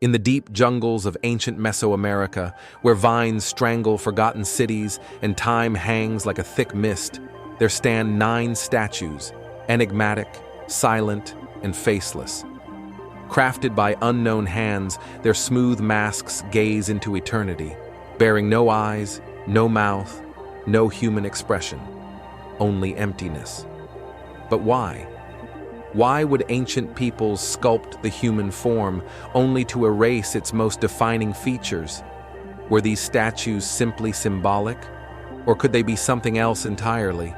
In the deep jungles of ancient Mesoamerica, where vines strangle forgotten cities and time hangs like a thick mist, there stand 9 statues, enigmatic, silent, and faceless. Crafted by unknown hands, their smooth masks gaze into eternity, bearing no eyes, no mouth, no human expression, only emptiness. But why? Why would ancient peoples sculpt the human form only to erase its most defining features? Were these statues simply symbolic, or could they be something else entirely?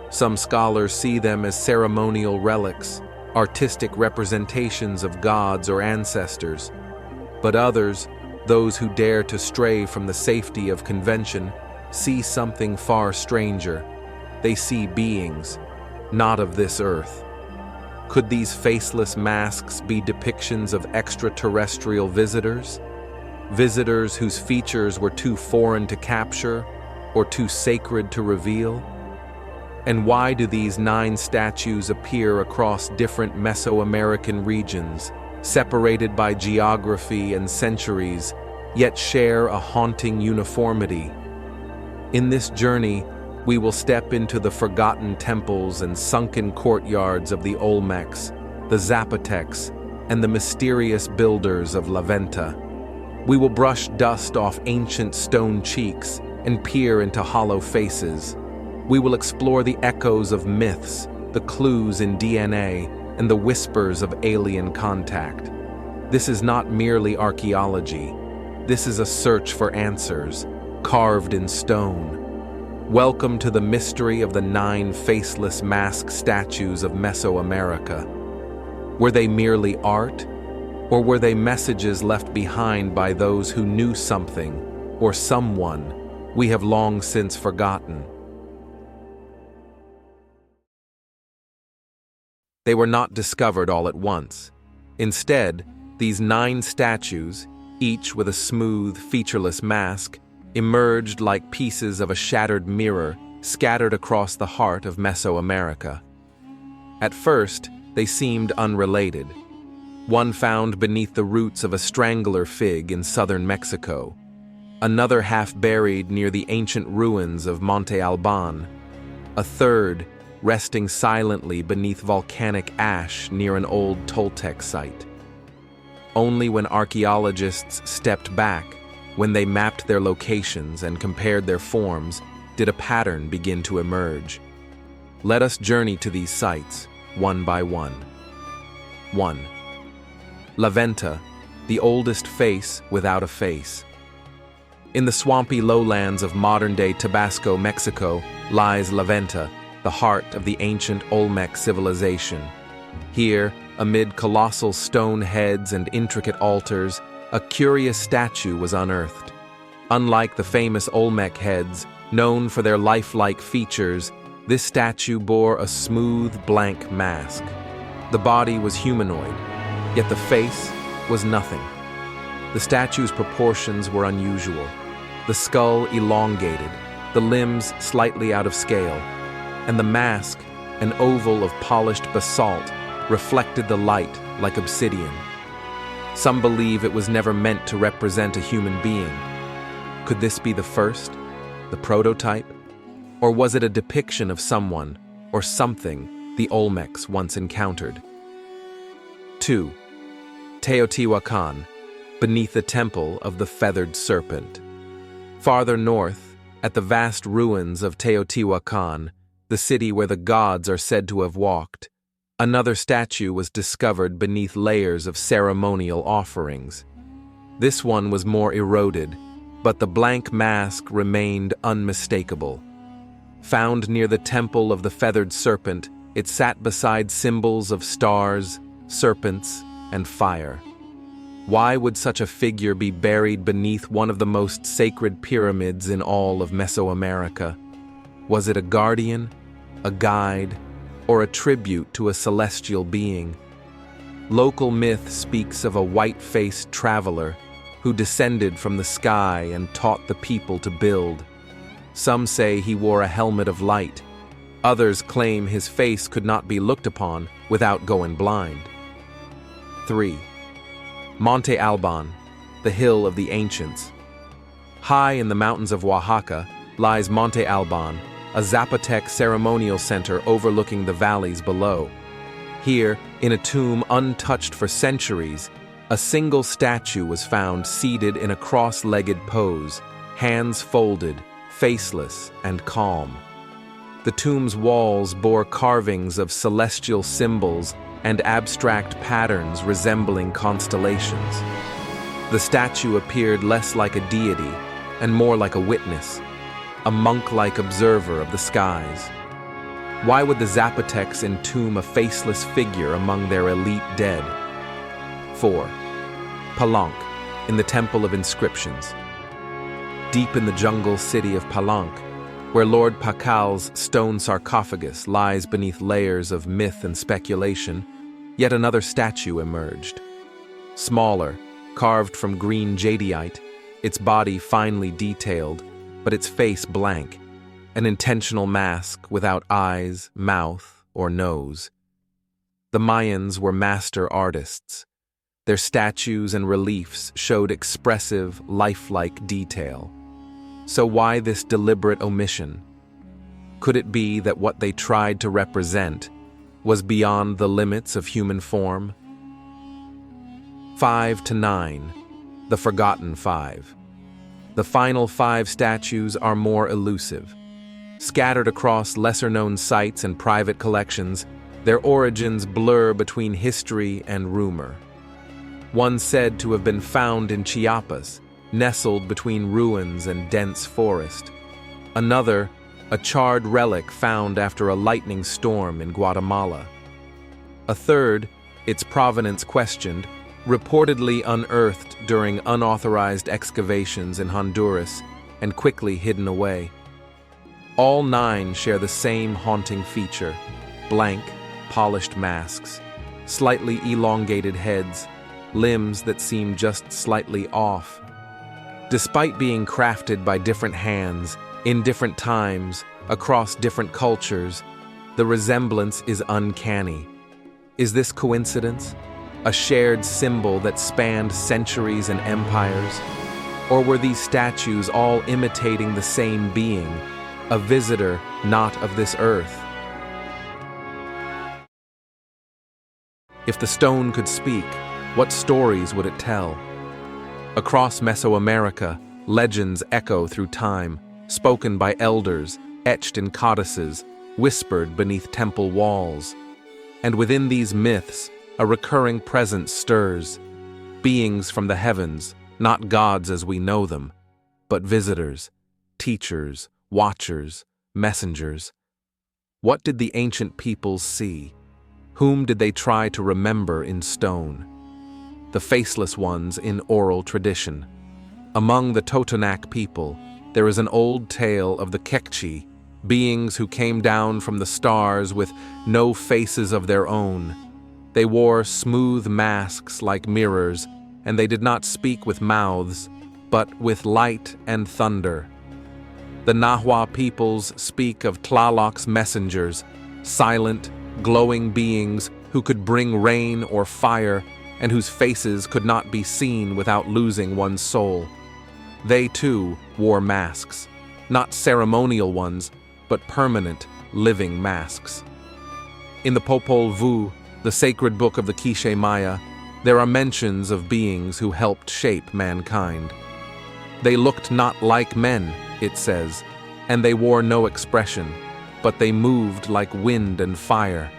Some scholars see them as ceremonial relics, artistic representations of gods or ancestors. But others, those who dare to stray from the safety of convention, see something far stranger. They see beings, not of this earth. Could these faceless masks be depictions of extraterrestrial visitors? Visitors whose features were too foreign to capture or too sacred to reveal? And why do these 9 statues appear across different Mesoamerican regions, separated by geography and centuries, yet share a haunting uniformity? In this journey, we will step into the forgotten temples and sunken courtyards of the Olmecs, the Zapotecs, and the mysterious builders of La Venta. We will brush dust off ancient stone cheeks and peer into hollow faces. We will explore the echoes of myths, the clues in DNA, and the whispers of alien contact. This is not merely archaeology. This is a search for answers, carved in stone. Welcome to the mystery of the 9 faceless mask statues of Mesoamerica. Were they merely art, or were they messages left behind by those who knew something, or someone, we have long since forgotten? They were not discovered all at once. Instead, these 9 statues, each with a smooth, featureless mask, emerged like pieces of a shattered mirror scattered across the heart of Mesoamerica. At first, they seemed unrelated. One found beneath the roots of a strangler fig in southern Mexico, another half buried near the ancient ruins of Monte Alban, a third resting silently beneath volcanic ash near an old Toltec site. Only when archaeologists stepped back, when they mapped their locations and compared their forms, did a pattern begin to emerge. Let us journey to these sites, one by one. 1. La Venta, the oldest face without a face. In the swampy lowlands of modern-day Tabasco, Mexico, lies La Venta, the heart of the ancient Olmec civilization. Here, amid colossal stone heads and intricate altars, a curious statue was unearthed. Unlike the famous Olmec heads, known for their lifelike features, this statue bore a smooth, blank mask. The body was humanoid, yet the face was nothing. The statue's proportions were unusual. The skull elongated, the limbs slightly out of scale, and the mask, an oval of polished basalt, reflected the light like obsidian. Some believe it was never meant to represent a human being. Could this be the first, the prototype? Or was it a depiction of someone or something the Olmecs once encountered? 2. Teotihuacan, beneath the temple of the feathered serpent. Farther north, at the vast ruins of Teotihuacan, the city where the gods are said to have walked, another statue was discovered beneath layers of ceremonial offerings. This one was more eroded, but the blank mask remained unmistakable. Found near the temple of the feathered serpent, it sat beside symbols of stars, serpents, and fire. Why would such a figure be buried beneath one of the most sacred pyramids in all of Mesoamerica? Was it a guardian, a guide, or a tribute to a celestial being? Local myth speaks of a white-faced traveler who descended from the sky and taught the people to build. Some say he wore a helmet of light. Others claim his face could not be looked upon without going blind. 3. Monte Alban, the hill of the ancients. High in the mountains of Oaxaca lies Monte Alban, a Zapotec ceremonial center overlooking the valleys below. Here, in a tomb untouched for centuries, a single statue was found seated in a cross-legged pose, hands folded, faceless and calm. The tomb's walls bore carvings of celestial symbols and abstract patterns resembling constellations. The statue appeared less like a deity and more like a witness, a monk-like observer of the skies. Why would the Zapotecs entomb a faceless figure among their elite dead? 4. Palenque, in the Temple of Inscriptions. Deep in the jungle city of Palenque, where Lord Pacal's stone sarcophagus lies beneath layers of myth and speculation, yet another statue emerged. Smaller, carved from green jadeite, its body finely detailed, but its face blank, an intentional mask without eyes, mouth, or nose. The Mayans were master artists. Their statues and reliefs showed expressive, lifelike detail. So why this deliberate omission? Could it be that what they tried to represent was beyond the limits of human form? 5 to 9, the Forgotten Five. The final 5 statues are more elusive. Scattered across lesser-known sites and private collections, their origins blur between history and rumor. One said to have been found in Chiapas, nestled between ruins and dense forest. Another, a charred relic found after a lightning storm in Guatemala. A third, its provenance questioned, reportedly unearthed during unauthorized excavations in Honduras and quickly hidden away. All 9 share the same haunting feature: blank, polished masks, slightly elongated heads, limbs that seem just slightly off. Despite being crafted by different hands, in different times, across different cultures, the resemblance is uncanny. Is this coincidence? A shared symbol that spanned centuries and empires? Or were these statues all imitating the same being, a visitor not of this earth? If the stone could speak, what stories would it tell? Across Mesoamerica, legends echo through time, spoken by elders, etched in codices, whispered beneath temple walls. And within these myths, a recurring presence stirs. Beings from the heavens, not gods as we know them, but visitors, teachers, watchers, messengers. What did the ancient peoples see? Whom did they try to remember in stone? The faceless ones in oral tradition. Among the Totonac people, there is an old tale of the Kekchi, beings who came down from the stars with no faces of their own. They wore smooth masks like mirrors, and they did not speak with mouths, but with light and thunder. The Nahua peoples speak of Tlaloc's messengers, silent, glowing beings who could bring rain or fire, and whose faces could not be seen without losing one's soul. They, too, wore masks, not ceremonial ones, but permanent, living masks. In the Popol Vuh, the sacred book of the Quiché Maya, there are mentions of beings who helped shape mankind. They looked not like men, it says, and they wore no expression, but they moved like wind and fire.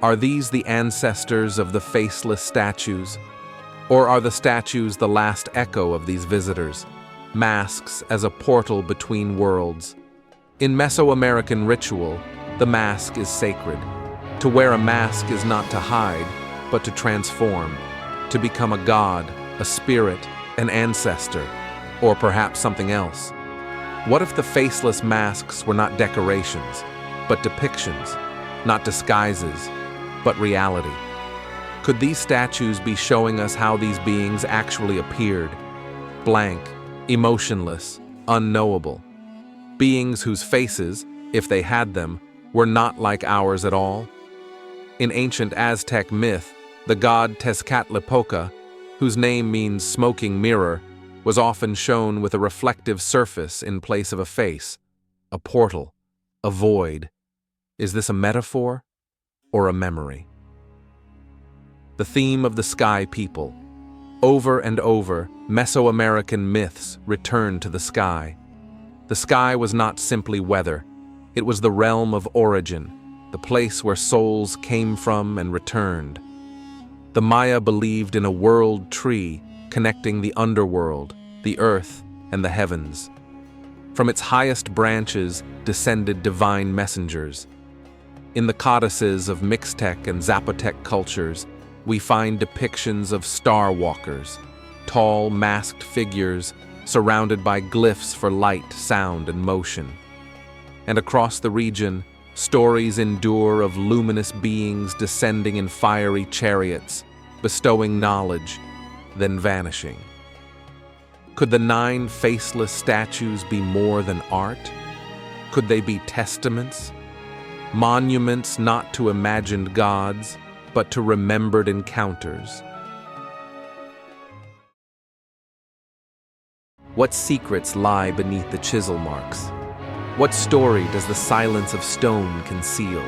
Are these the ancestors of the faceless statues? Or are the statues the last echo of these visitors, masks as a portal between worlds? In Mesoamerican ritual, the mask is sacred. To wear a mask is not to hide, but to transform, to become a god, a spirit, an ancestor, or perhaps something else. What if the faceless masks were not decorations, but depictions, not disguises, but reality? Could these statues be showing us how these beings actually appeared? Blank, emotionless, unknowable. Beings whose faces, if they had them, were not like ours at all? In ancient Aztec myth, the god Tezcatlipoca, whose name means smoking mirror, was often shown with a reflective surface in place of a face, a portal, a void. Is this a metaphor or a memory? The theme of the sky people. Over and over, Mesoamerican myths return to the sky. The sky was not simply weather. It was the realm of origin, the place where souls came from and returned. The Maya believed in a world tree connecting the underworld, the earth, and the heavens. From its highest branches descended divine messengers. In the codices of Mixtec and Zapotec cultures, we find depictions of star walkers, tall, masked figures surrounded by glyphs for light, sound, and motion. And across the region, stories endure of luminous beings descending in fiery chariots, bestowing knowledge, then vanishing. Could the 9 faceless statues be more than art? Could they be testaments? Monuments not to imagined gods, but to remembered encounters. What secrets lie beneath the chisel marks? What story does the silence of stone conceal?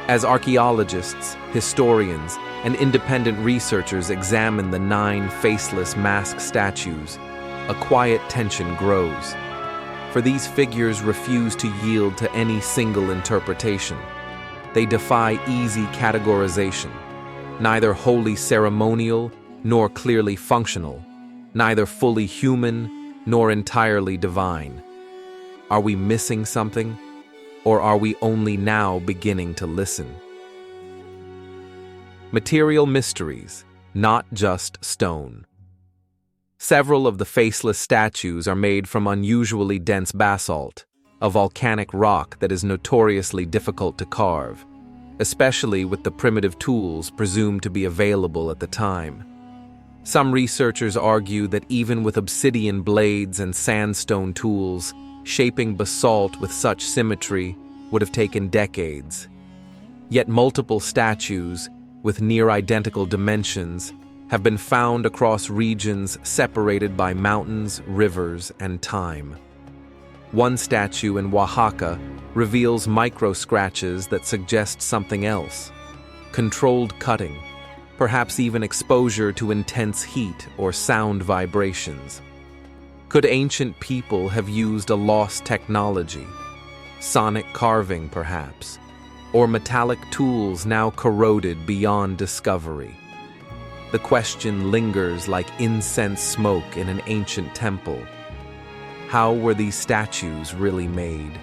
As archaeologists, historians, and independent researchers examine the 9 faceless mask statues, a quiet tension grows. For these figures refuse to yield to any single interpretation. They defy easy categorization, neither wholly ceremonial nor clearly functional, neither fully human nor entirely divine. Are we missing something, or are we only now beginning to listen? Material mysteries, not just stone. Several of the faceless statues are made from unusually dense basalt, a volcanic rock that is notoriously difficult to carve, especially with the primitive tools presumed to be available at the time. Some researchers argue that even with obsidian blades and sandstone tools, shaping basalt with such symmetry would have taken decades. Yet multiple statues, with near-identical dimensions, have been found across regions separated by mountains, rivers, and time. One statue in Oaxaca reveals micro-scratches that suggest something else. Controlled cutting, perhaps even exposure to intense heat or sound vibrations. Could ancient people have used a lost technology? Sonic carving, perhaps, or metallic tools now corroded beyond discovery? The question lingers like incense smoke in an ancient temple. How were these statues really made?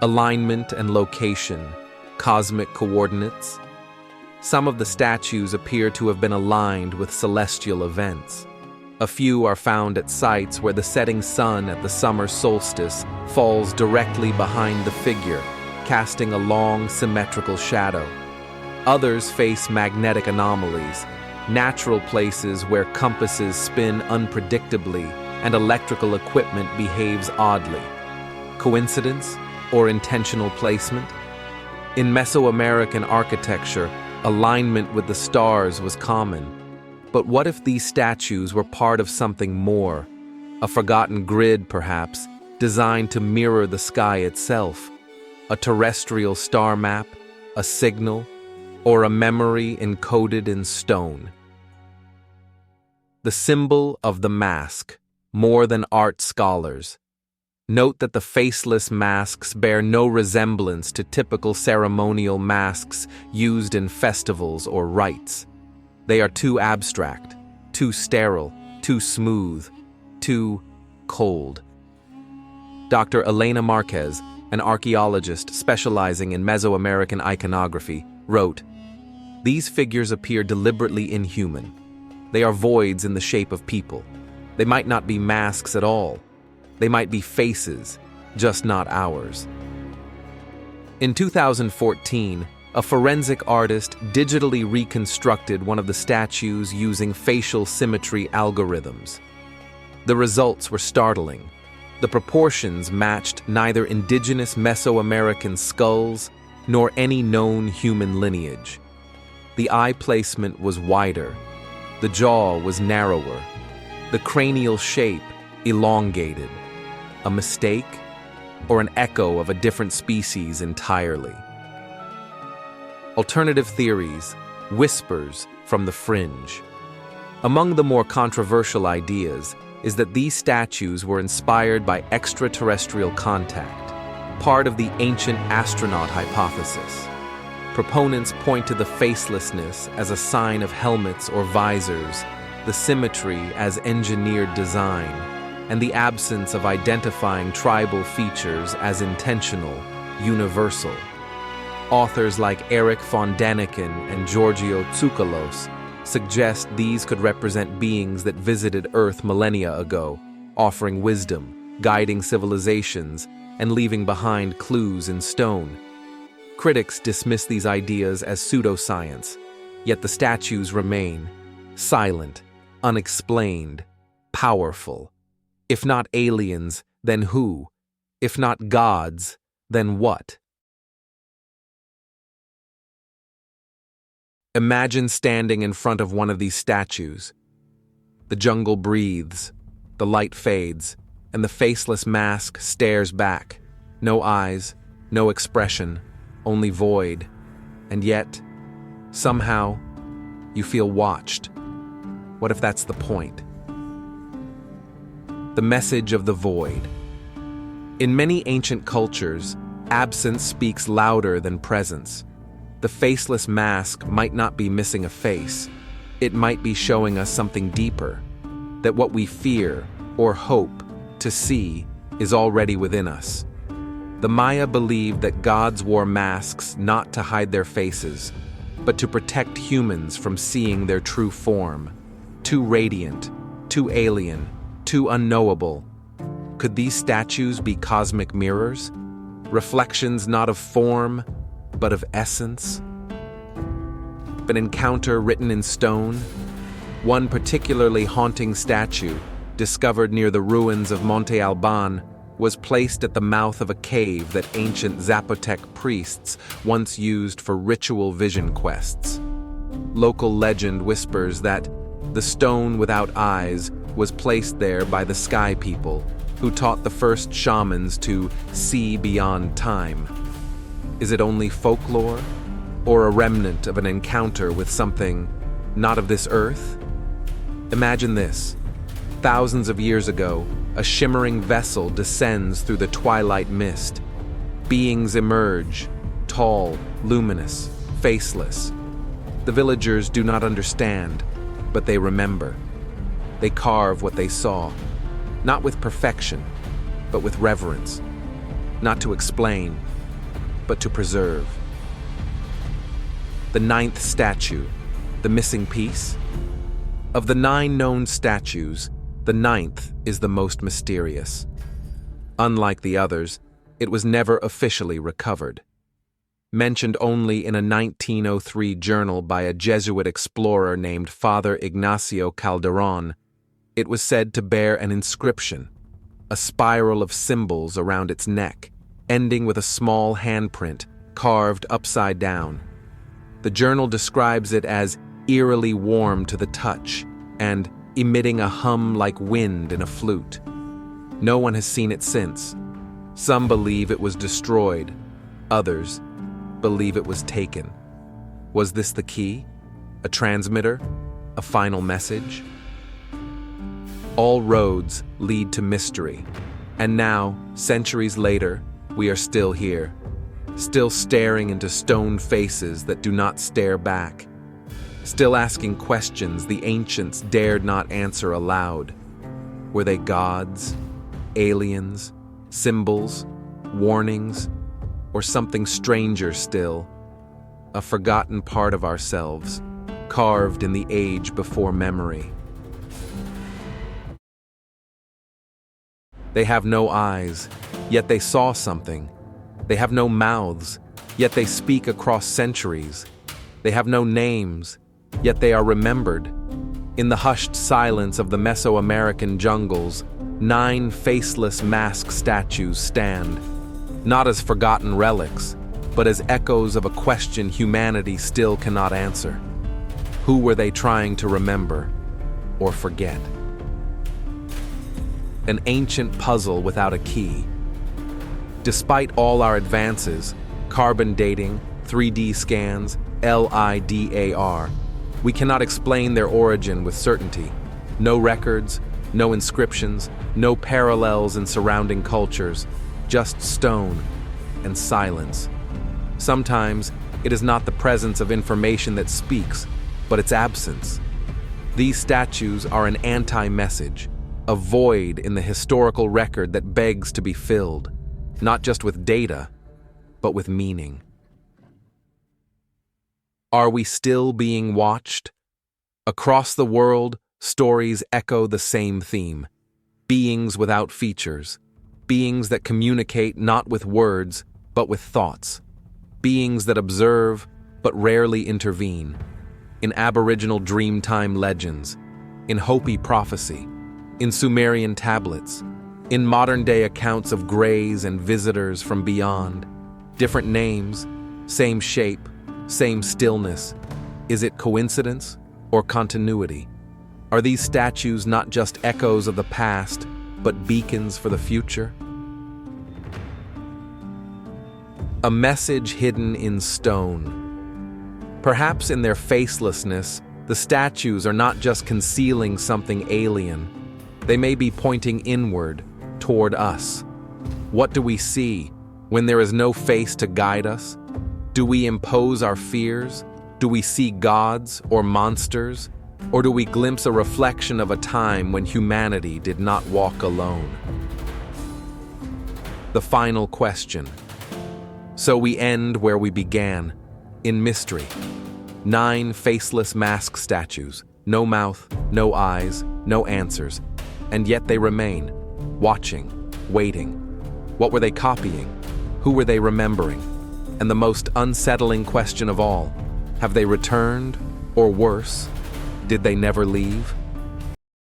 Alignment and location, cosmic coordinates. Some of the statues appear to have been aligned with celestial events. A few are found at sites where the setting sun at the summer solstice falls directly behind the figure, casting a long, symmetrical shadow. Others face magnetic anomalies, natural places where compasses spin unpredictably and electrical equipment behaves oddly. Coincidence or intentional placement? In Mesoamerican architecture, alignment with the stars was common. But what if these statues were part of something more? A forgotten grid, perhaps, designed to mirror the sky itself? A terrestrial star map? A signal? Or a memory encoded in stone? The symbol of the mask, more than art scholars. Note that the faceless masks bear no resemblance to typical ceremonial masks used in festivals or rites. They are too abstract, too sterile, too smooth, too cold. Dr. Elena Marquez, an archaeologist specializing in Mesoamerican iconography, wrote, "These figures appear deliberately inhuman. They are voids in the shape of people. They might not be masks at all. They might be faces, just not ours." In 2014, a forensic artist digitally reconstructed one of the statues using facial symmetry algorithms. The results were startling. The proportions matched neither indigenous Mesoamerican skulls nor any known human lineage. The eye placement was wider. The jaw was narrower. The cranial shape elongated. A mistake or an echo of a different species entirely? Alternative theories, whispers from the fringe. Among the more controversial ideas is that these statues were inspired by extraterrestrial contact, part of the ancient astronaut hypothesis. Proponents point to the facelessness as a sign of helmets or visors, the symmetry as engineered design, and the absence of identifying tribal features as intentional, universal. Authors like Eric von Daniken and Giorgio Tsoukalos suggest these could represent beings that visited Earth millennia ago, offering wisdom, guiding civilizations, and leaving behind clues in stone. Critics dismiss these ideas as pseudoscience, yet the statues remain silent, unexplained, powerful. If not aliens, then who? If not gods, then what? Imagine standing in front of one of these statues. The jungle breathes, the light fades, and the faceless mask stares back. No eyes, no expression, only void. And yet, somehow, you feel watched. What if that's the point? The message of the void. In many ancient cultures, absence speaks louder than presence. The faceless mask might not be missing a face. It might be showing us something deeper, that what we fear or hope to see is already within us. The Maya believed that gods wore masks not to hide their faces, but to protect humans from seeing their true form. Too radiant, too alien, too unknowable. Could these statues be cosmic mirrors? Reflections not of form, but of essence? An encounter written in stone? One particularly haunting statue, discovered near the ruins of Monte Alban, was placed at the mouth of a cave that ancient Zapotec priests once used for ritual vision quests. Local legend whispers that the stone without eyes was placed there by the sky people, who taught the first shamans to see beyond time. Is it only folklore, or a remnant of an encounter with something not of this earth? Imagine this. Thousands of years ago, a shimmering vessel descends through the twilight mist. Beings emerge, tall, luminous, faceless. The villagers do not understand, but they remember. They carve what they saw, not with perfection, but with reverence, not to explain, but to preserve. The ninth statue, the missing piece. Of the 9 known statues, the 9th is the most mysterious. Unlike the others, it was never officially recovered. Mentioned only in a 1903 journal by a Jesuit explorer named Father Ignacio Calderon, it was said to bear an inscription, a spiral of symbols around its neck, ending with a small handprint carved upside down. The journal describes it as eerily warm to the touch and emitting a hum like wind in a flute. No one has seen it since. Some believe it was destroyed. Others believe it was taken. Was this the key? A transmitter? A final message? All roads lead to mystery. And now, centuries later, we are still here, still staring into stone faces that do not stare back, still asking questions the ancients dared not answer aloud. Were they gods, aliens, symbols, warnings, or something stranger still, a forgotten part of ourselves, carved in the age before memory? They have no eyes, yet they saw something. They have no mouths, yet they speak across centuries. They have no names, yet they are remembered. In the hushed silence of the Mesoamerican jungles, 9 faceless mask statues stand, not as forgotten relics, but as echoes of a question humanity still cannot answer. Who were they trying to remember or forget? An ancient puzzle without a key. Despite all our advances, carbon dating, 3D scans, LIDAR, we cannot explain their origin with certainty. No records, no inscriptions, no parallels in surrounding cultures, just stone and silence. Sometimes it is not the presence of information that speaks, but its absence. These statues are an anti-message, a void in the historical record that begs to be filled, not just with data, but with meaning. Are we still being watched? Across the world, stories echo the same theme. Beings without features. Beings that communicate not with words, but with thoughts. Beings that observe, but rarely intervene. In Aboriginal Dreamtime legends, in Hopi prophecy, in Sumerian tablets, in modern-day accounts of greys and visitors from beyond. Different names, same shape, same stillness. Is it coincidence or continuity? Are these statues not just echoes of the past, but beacons for the future? A message hidden in stone. Perhaps in their facelessness, the statues are not just concealing something alien. They may be pointing inward, toward us. What do we see when there is no face to guide us? Do we impose our fears? Do we see gods or monsters? Or do we glimpse a reflection of a time when humanity did not walk alone? The final question. So we end where we began, in mystery. 9 faceless mask statues, no mouth, no eyes, no answers, and yet they remain, watching, waiting. What were they copying? Who were they remembering? And the most unsettling question of all, have they returned, or worse, did they never leave?